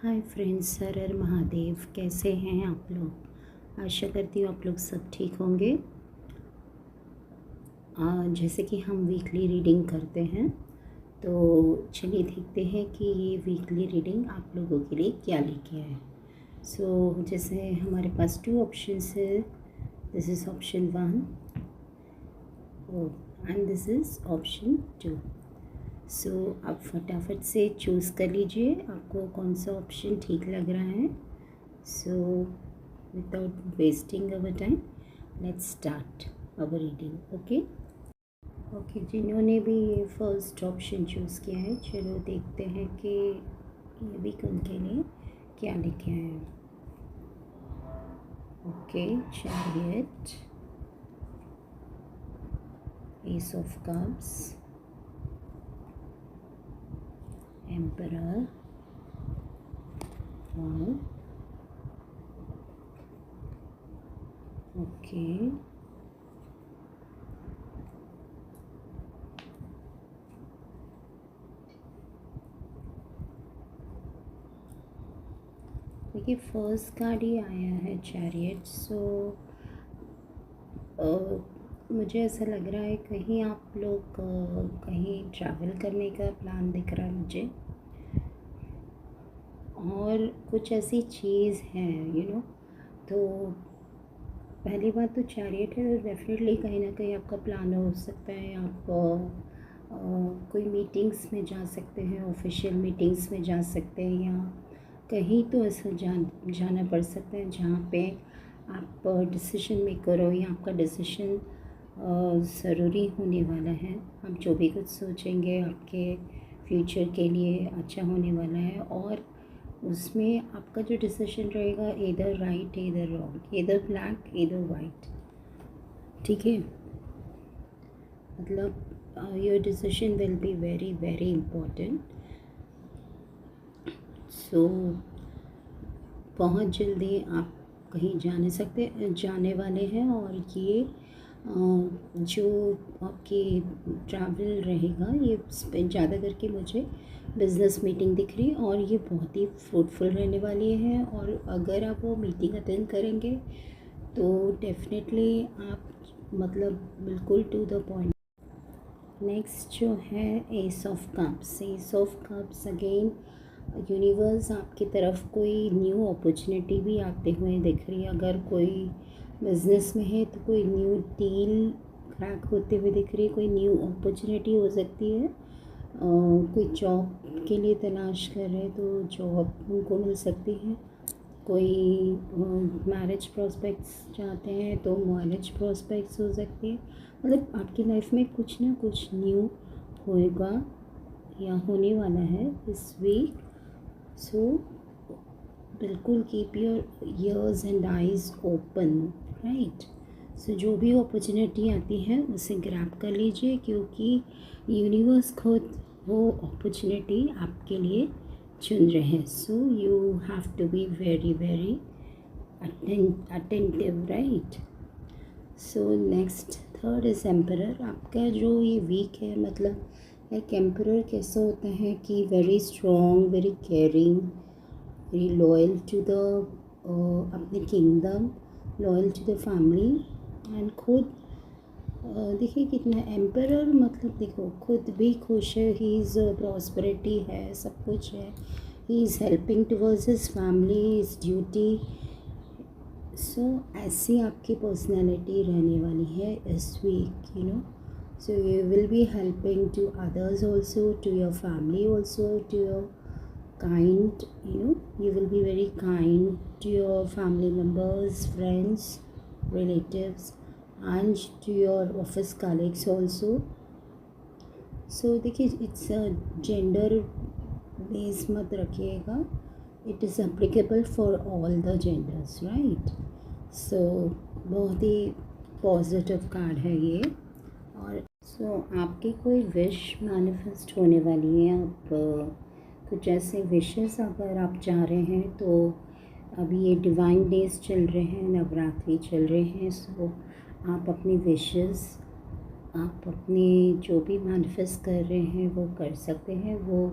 Hi friends, हर हर महादेव। कैसे हैं आप लोग? आशा करती हूँ आप लोग सब ठीक होंगे। जैसे कि हम वीकली रीडिंग करते हैं, तो चलिए देखते हैं कि ये वीकली रीडिंग आप लोगों के लिए क्या लेके आए। जैसे हमारे पास 2 ऑप्शंस है। This is option 1 and this is option 2। आप फटाफट से चूज़ कर लीजिए आपको कौन सा ऑप्शन ठीक लग रहा है। Without wasting our time, let's start our reading. Okay, जिन्होंने भी ये फर्स्ट ऑप्शन चूज़ किया है, चलो देखते हैं कि ये भी उनके लिए क्या लिखे हैं। Okay, chariot, S of cups, emperor, okay, देखिए फर्स्ट कार्ड ही आया है चैरियट। मुझे ऐसा लग रहा है कहीं आप लोग कहीं ट्रैवल करने का प्लान दिख रहा है मुझे, और कुछ ऐसी चीज़ है तो पहली बात तो चैरियट है, तो डेफिनेटली कहीं ना कहीं आपका प्लान हो सकता है। आप कोई मीटिंग्स में जा सकते हैं, ऑफिशियल मीटिंग्स में जा सकते हैं, या कहीं तो ऐसा जाना पड़ सकता है जहाँ पे आप डिसीजन मेकर हो, या आपका डिसीजन ज़रूरी होने वाला है। आप जो भी कुछ सोचेंगे आपके फ्यूचर के लिए अच्छा होने वाला है, और उसमें आपका जो डिसीजन रहेगा इधर राइट इधर रॉन्ग, इधर ब्लैक इधर वाइट, ठीक है। मतलब your decision will be very very important. बहुत जल्दी आप कहीं जाने वाले हैं, और ये जो आपकी ट्रैवल रहेगा ये ज़्यादा करके मुझे बिज़नेस मीटिंग दिख रही है, और ये बहुत ही फ्रूटफुल रहने वाली है। और अगर आप वो मीटिंग अटेंड करेंगे तो डेफिनेटली आप मतलब बिल्कुल टू द पॉइंट। नेक्स्ट जो है S of cups. S of cups again universe आपकी तरफ कोई न्यू अपॉर्चुनिटी भी आते हुए दिख रही है। अगर कोई बिज़नेस में है तो कोई न्यू डील क्रैक होते हुए दिख रही है, कोई न्यू अपॉर्चुनिटी हो सकती है। कोई जॉब के लिए तलाश कर रहे हैं तो जॉब उनको मिल सकती है। कोई मैरिज प्रॉस्पेक्ट्स चाहते हैं तो मैरिज प्रॉस्पेक्ट्स हो सकती है। मतलब आपकी लाइफ में कुछ ना कुछ न्यू होएगा या होने वाला है इस वीक। बिल्कुल keep your ears and eyes open, right. जो भी अपॉर्चुनिटी आती है उसे ग्रैब कर लीजिए, क्योंकि यूनिवर्स खुद वो अपॉर्चुनिटी आपके लिए चुन रहे हैं। You have to be very very attentive, right. Next third is emperor. आपका जो ये वीक है, मतलब एक एम्परर कैसा होता है कि very strong, very caring, very loyal to the अपने kingdom, loyal to the family, and खुद देखिए कितना एम्परर, मतलब देखो खुद भी खुश है, ही इज़ प्रॉस्पेरिटी है, सब कुछ है, he is helping towards his family, his duty. ऐसी आपकी पर्सनैलिटी रहने वाली है इस week, you will be helping to others also, to your family also, to your kind, you will be very kind to your family members, friends, relatives, and to your office colleagues also. देखिए it's gender base मत रखिएगा, it is applicable for all the genders, right. बहुत ही positive card है ये। और आपकी कोई wish manifest होने वाली है। आप कुछ ऐसे विशेस अगर आप चाह रहे हैं तो अभी ये डिवाइन डेज चल रहे हैं, नवरात्रि चल रहे हैं, आप अपनी विशेस, आप अपने जो भी मैनिफेस्ट कर रहे हैं वो कर सकते हैं। वो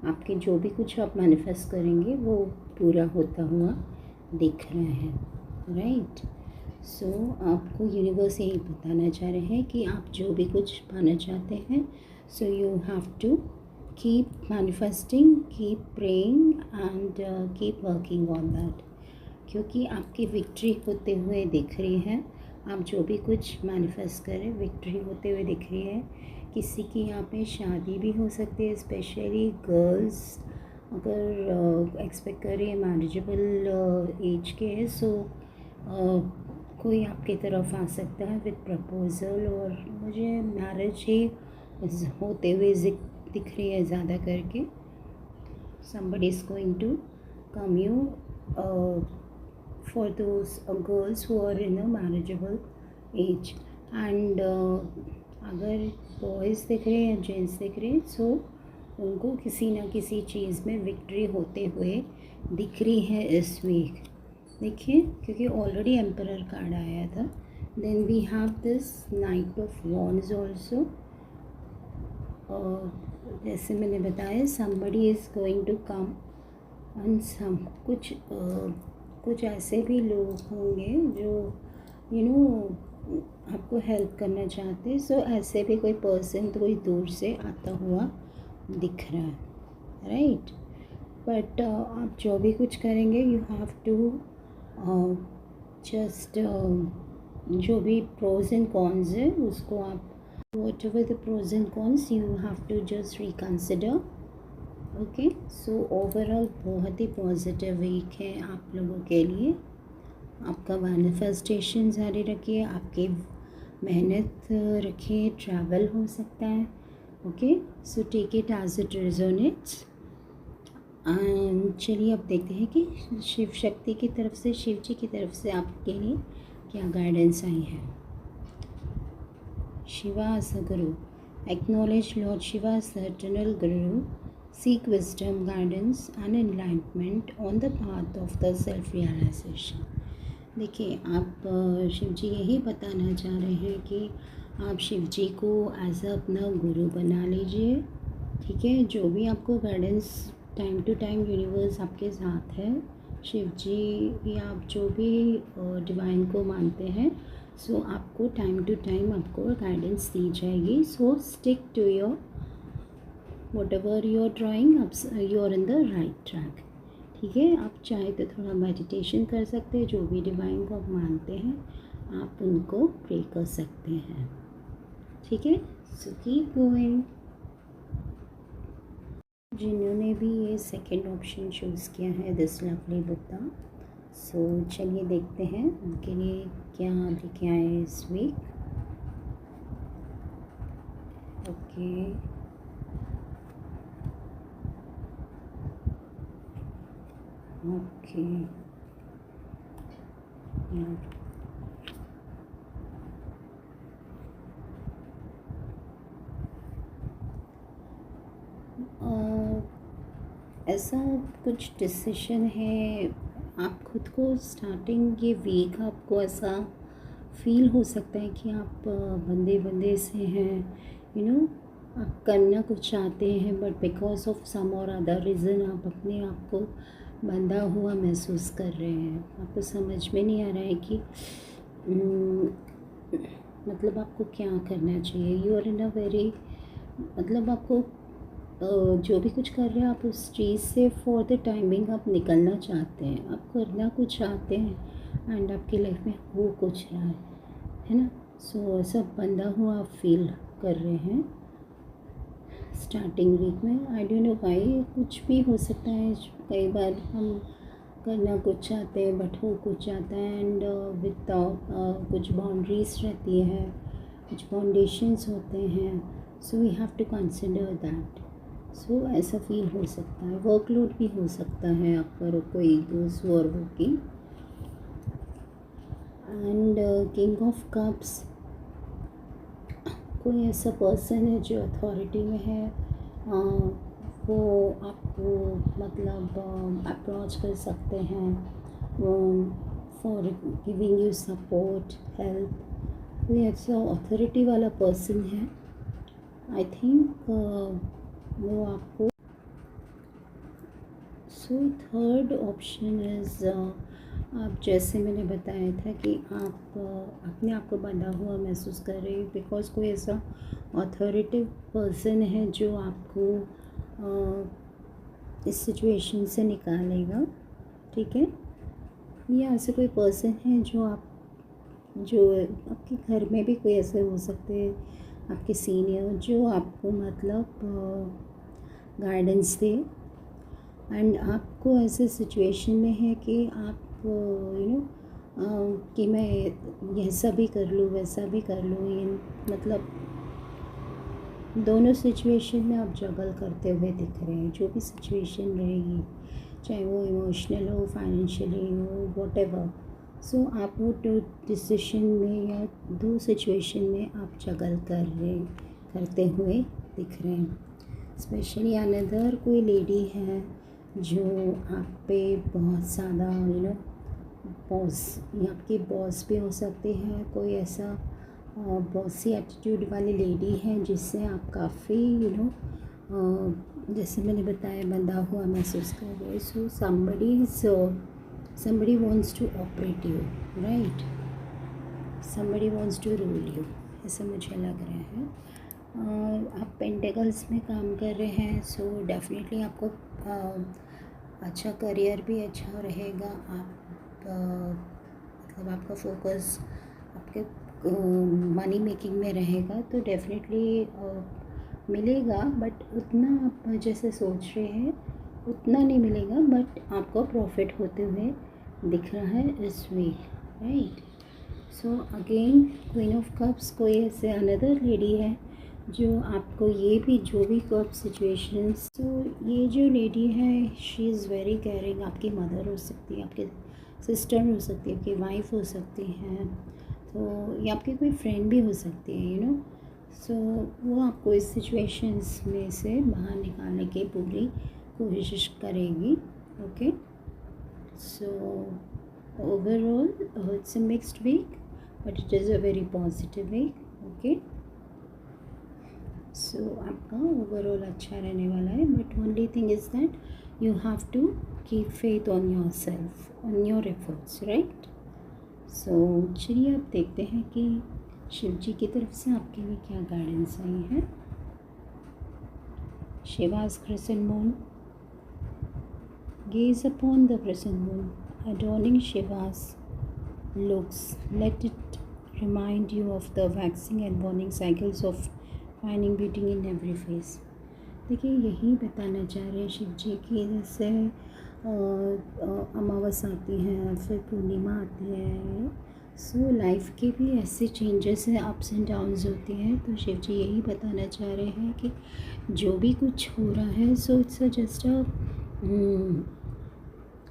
आपके जो भी कुछ आप मैनिफेस्ट करेंगे वो पूरा होता हुआ दिख रहा है, राइट। सो आपको यूनिवर्स यही बताना चाह रहे हैं कि आप जो भी कुछ पाना चाहते हैं, so you have to keep manifesting, keep praying and keep working on that, क्योंकि आपकी विक्ट्री होते हुए दिख रही है। आप जो भी कुछ मैनिफेस्ट करें विक्ट्री होते हुए दिख रही है। किसी की यहाँ पे शादी भी हो सकती है, स्पेशली गर्ल्स अगर एक्सपेक्ट करें मैरिजेबल एज के है, सो कोई आपकी तरफ आ सकता है विद प्रपोज़ल, और मुझे मैरिज ही होते हुए दिख रही है ज़्यादा करके। somebody is going to come you for those girls who are in a marriageable age, and अगर बॉयज़ दिख रहे हैं, जेंट्स दिख रहे हैं, सो उनको किसी ना किसी चीज़ में विक्ट्री होते हुए दिख रही है इस वीक। देखिए, क्योंकि ऑलरेडी एम्परर कार्ड आया था। Then we have this knight of wands also, और जैसे मैंने बताया somebody is going to come, and some कुछ ऐसे भी लोग होंगे जो आपको हेल्प करना चाहते हैं। सो ऐसे भी कोई पर्सन तो कोई दूर से आता हुआ दिख रहा है, राइट। बट आप जो भी कुछ करेंगे यू हैव टू जस्ट जो भी प्रोज एंड कॉन्स है उसको आप whatever the pros and cons you have to just reconsider, okay। so overall बहुत ही पॉजिटिव वीक है आप लोगों के लिए। आपका मैनिफेस्टेशन जारी रखिए, आपकी मेहनत रखिए, ट्रैवल हो सकता है, okay. So take it as it resonates. चलिए अब देखते हैं कि शिव शक्ति की तरफ से, शिव जी की तरफ से आपके लिए क्या गाइडेंस आई है। Shiva as a Guru. Acknowledge Lord Shiva as the eternal Guru. Seek wisdom, guidance and enlightenment on the path of the self-realization. देखिए, आप शिव जी यही बताना चाह रहे हैं कि आप शिव जी को एज अपना गुरु बना लीजिए, ठीक है। जो भी आपको guidance time to time universe आपके साथ है, शिव जी या आप जो भी डिवाइन को मानते हैं, सो आपको टाइम टू टाइम आपको गाइडेंस दी जाएगी। So stick to your whatever you are trying, you are in the right track, ठीक है। आप चाहे तो थोड़ा मेडिटेशन कर सकते हैं, जो भी डिवाइन को आप मानते हैं आप उनको प्रे कर सकते हैं, ठीक है। So keep going. जिन्होंने भी ये सेकंड ऑप्शन चूज़ किया है, दिस लवली बुद्धा, सो चलिए देखते हैं उनके लिए क्या लेके आए इस वीक, ओके। ओके, ऐसा कुछ डिसीजन है आप खुद को स्टार्टिंग ये वीक आपको ऐसा फील हो सकता है कि आप बंदे बंदे से हैं, आप करना कुछ चाहते हैं, बट बिकॉज ऑफ सम और अदर रीज़न आप अपने आप को बंधा हुआ महसूस कर रहे हैं। आपको समझ में नहीं आ रहा है कि मतलब आपको क्या करना चाहिए। You are in a very, मतलब आपको जो भी कुछ कर रहे हैं आप उस चीज़ से फॉर द टाइमिंग आप निकलना चाहते हैं, आप करना कुछ चाहते हैं एंड आपकी लाइफ में हो कुछ रहा है ना। सो सब बंधा हुआ आप फील कर रहे हैं स्टार्टिंग वीक में। आई डोंट नो व्हाई, कुछ भी हो सकता है। कई बार हम करना कुछ चाहते हैं बट हो कुछ जाता है, एंड विदाउट कुछ बाउंड्रीज रहती है, कुछ फाउंडेशंस होते हैं। So we have to consider that. So ऐसा फील हो सकता है। वर्कलोड भी हो सकता है आप पर, कोई those who are working. And king of cups, कोई ऐसा पर्सन है जो अथॉरिटी में है, वो आपको मतलब अप्रोच कर सकते हैं for giving you support, help. कोई ऐसा अथॉरिटी वाला पर्सन है, आई थिंक वो आपको सो थर्ड ऑप्शन इज़, आप जैसे मैंने बताया था कि आप अपने आप को बंधा हुआ महसूस कर रहे हैं बिकॉज कोई ऐसा अथॉरिटिव पर्सन है जो आपको इस सिचुएशन से निकालेगा, ठीक है। या ऐसे कोई पर्सन है जो आपके घर में भी कोई ऐसे हो सकते हैं, आपके सीनियर, जो आपको मतलब गाइडेंस दे एंड आपको ऐसे सिचुएशन में है कि आप कि मैं ऐसा भी कर लूँ वैसा भी कर लूँ, ये मतलब दोनों सिचुएशन में आप जगल करते हुए दिख रहे हैं। जो भी सिचुएशन रहेगी, चाहे वो इमोशनल हो, फाइनेंशियली हो, व्हाटएवर, सो आप वो दो डिसीजन में या दो सिचुएशन में आप जगल करते हुए दिख रहे हैं। स्पेशली अनदर कोई लेडी है जो आप पे बहुत ज़्यादा बॉस, या आपके बॉस भी हो सकते हैं, कोई ऐसा बॉसी एटीट्यूड वाली लेडी है जिससे आप काफ़ी जैसे मैंने बताया बंधा हुआ महसूस कर रहे हैं। सो somebody wants to operate you, right? somebody wants to rule you, ऐसा मुझे लग रहा है। आप पेंटिकल्स में काम कर रहे हैं, सो डेफिनेटली आपको अच्छा करियर भी अच्छा रहेगा। आप मतलब आपका फोकस आपके मनी मेकिंग में रहेगा तो डेफिनेटली मिलेगा, बट उतना आप जैसे सोच रहे हैं उतना नहीं मिलेगा, बट आपको प्रॉफिट होते हुए दिख रहा है इस week, right. So again queen of cups कोई ऐसे अनदर लेडी है जो आपको ये भी जो भी कप सिचुएशंस, तो ये जो लेडी है शी इज़ वेरी केयरिंग। आपकी मदर हो सकती है, आपके सिस्टर हो सकती है, आपकी वाइफ हो सकती हैं, तो या आपकी कोई फ्रेंड भी हो सकती है, सो वो आपको इस सिचुएशंस में से बाहर निकालने की पूरी कोशिश करेगी, okay. So overall it's a mixed week but it is a very positive week, okay. So आपका ओवरऑल अच्छा रहने वाला है, but only thing is that you have to keep faith on your self, on your efforts, right. So चलिए अब देखते हैं कि शिव जी की तरफ से आपके लिए क्या गाइडेंस आई है। शिवा's crescent moon, gaze upon the crescent moon, adorning Shiva's looks. Let it remind you of the waxing and waning cycles of finding beauty in every face. देखिए यही बताना चाह रहे हैं शिव जी की, जैसे अमावस आती है, फिर पूर्णिमा आती है, सो लाइफ के भी ऐसे चेंजेस हैं, अप्स एंड डाउन्स होती हैं। तो शिव जी यही बताना चाह रहे हैं कि जो भी कुछ हो रहा है, so it's just a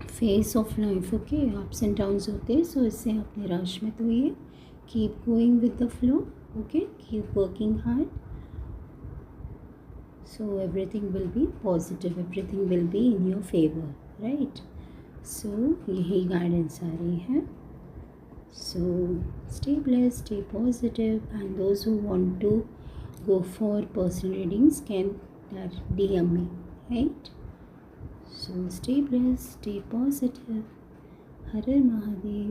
face of life, okay. Ups and downs होते हैं, सो इससे आप निराश मत होइए, keep going with the flow, okay, keep working hard, so everything will be positive, everything will be in your favor, right? So यही guidance आ रही है। So stay blessed, stay positive, and those who want to go for personal readings can DM me, right? So stay blessed, stay positive. Her her Mahadev.